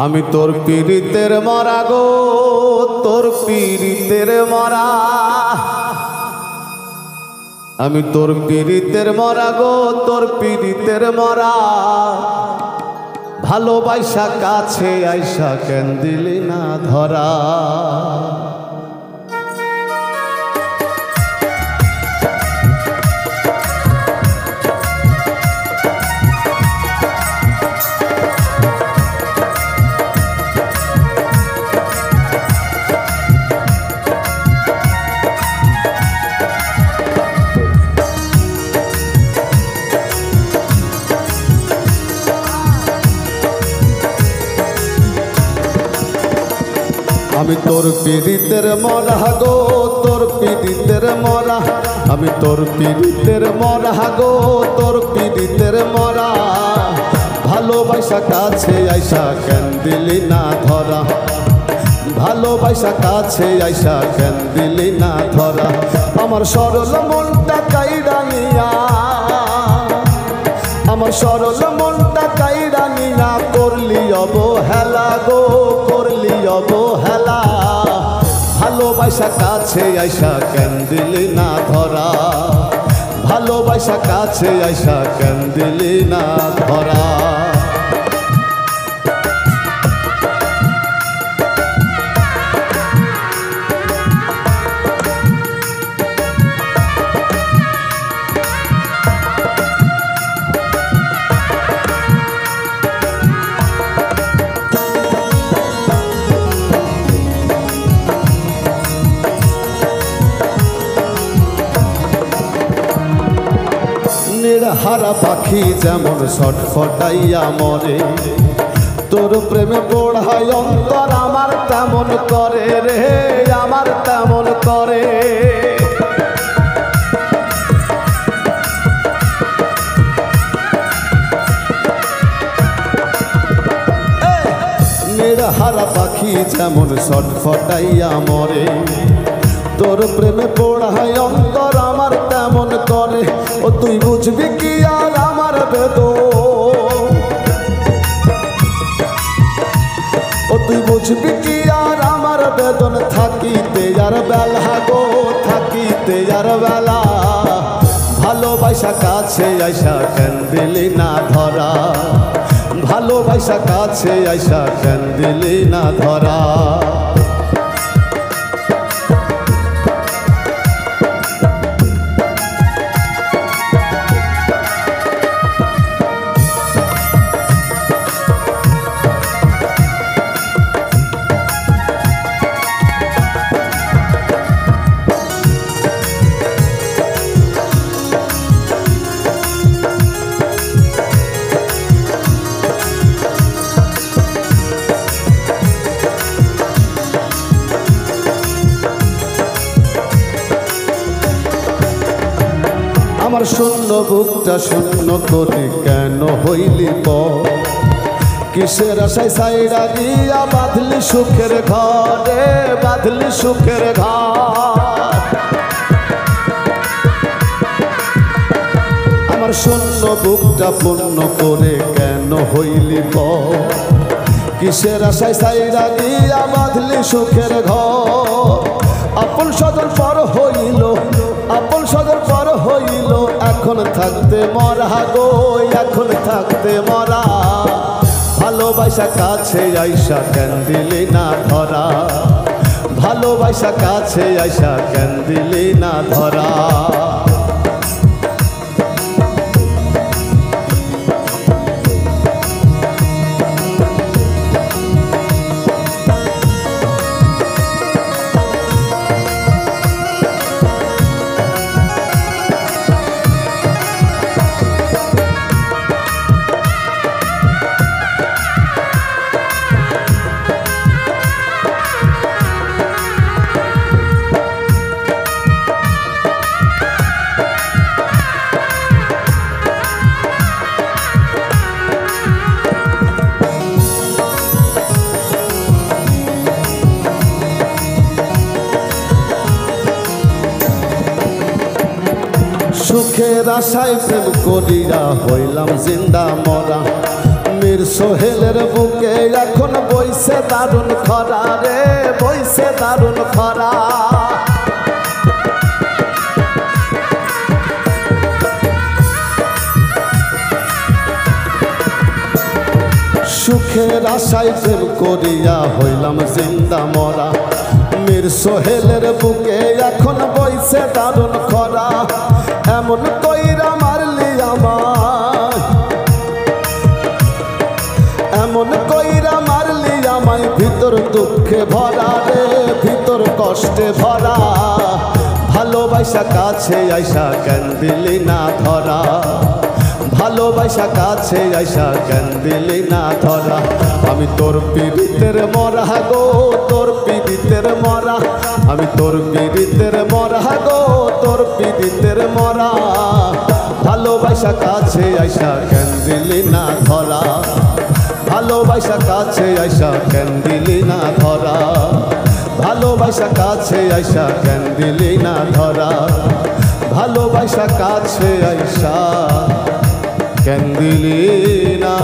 আমি তোর পীড়িতের মরা গো, তোর পীড়িতের মরা। আমি তোর পীড়িতের মরা গো, তোর পীড়িতের মরা। ভালোবাসা কাছে আইসা কেন দিলি না ধরা। আমি তোর পীড়িতের মরা গো, তোর পীড়িতের মরা। আমি তোর পীড়িতের মরা গো, তোর পীড়িতের মরা। ভালোবাসা কাছে আইসা কেন দিলি না ধরা। ভালোবাসা কাছে আইসা কেন দিলি না ধরা। আমার সরল মনটা কাইরা নিয়া, আমার সরল মনটা কাইরা নিয়া করলি অবহেলা গো, করলি অবহেলা। ভালোবাসা কাছে আইসা কেন দিলি না ধরা। ভালোবাসা কাছে আইসা কেন দিলি না ধরা। হারা পাখি যেমন ছটফটাইয়া মরে, তোর প্রেমে পড়ায় অন্তর আমার তেমন করে রে, আমার তেমন করে। হারা পাখি যেমন ছটফটাইয়া মরে, তোর প্রেমে পড়ায় অন্তর আমার তেমন করে। ও তুই বুঝবি কি আর আমার বেদন, ও তুই বুঝবি কি আর আমার বেদন। থাকিতে আর বেলা গো, থাকিতে আর বেলা। ভালোবাসা কাছে আইসা কেন দিলি না ধরা। ভালোবাসা কাছে আইসা কেন দিলি না ধরা। আমার শূন্য বুকটা শূন্য করে কেন হইলি পর। কিসের আশায় সাইরা গিয়া বাঁধলি সুখের ঘরে, বাঁধলি সুখের ঘর। আমার শূন্য বুকটা পূর্ণ করে কেন হইলি পর। কিসের আশায় সাইরা গিয়া বাঁধলি সুখের ঘর। আপন সদর পর হইল, আপন সদর পর হইল। এখন থাকতে মরা গো, এখন থাকতে মরা। ভালোবাসা কাছে আইসা কেন দিলি না ধরা। ভালোবাসা কাছে আইসা কেন দিলি না ধরা। সুখের আশায় প্রেম করিয়া হইলাম জিন্দা মরা। মীর সোহেলের বুকে এখন বইছে দারুণ খরা রে, বইছে দারুণ খরা। সুখের আশায় প্রেম করিয়া হইলাম জিন্দা মরা, মীর সোহেলের বুকে এখন বইছে দারুণ খরা। এমন কইরা মারলি আমায়, এমন কইরা মারলি আমায়, ভিতর দুঃখে ভরা রে, ভিতর কষ্টে ভরা। ভালোবাসা কাছে আইসা কেন দিলি না ধরা, ভালোবাসা কাছে আইসা কেন দিলি না ধরা। আমি তোর পীড়িতের মরা গো, তোর পীড়িতের মরা, আমি তোর পীড়িতের মরা গো, তোর পীড়িতের মরা। ভালোবাসা কাছে আইসা কেন দিলি না ধরা, ভালোবাসা কাছে আইসা কেন দিলি না ধরা, ভালোবাসা কাছে আইসা কেন দিলি না ধরা, ভালোবাসা কাছে আইসা কেন দিলি না।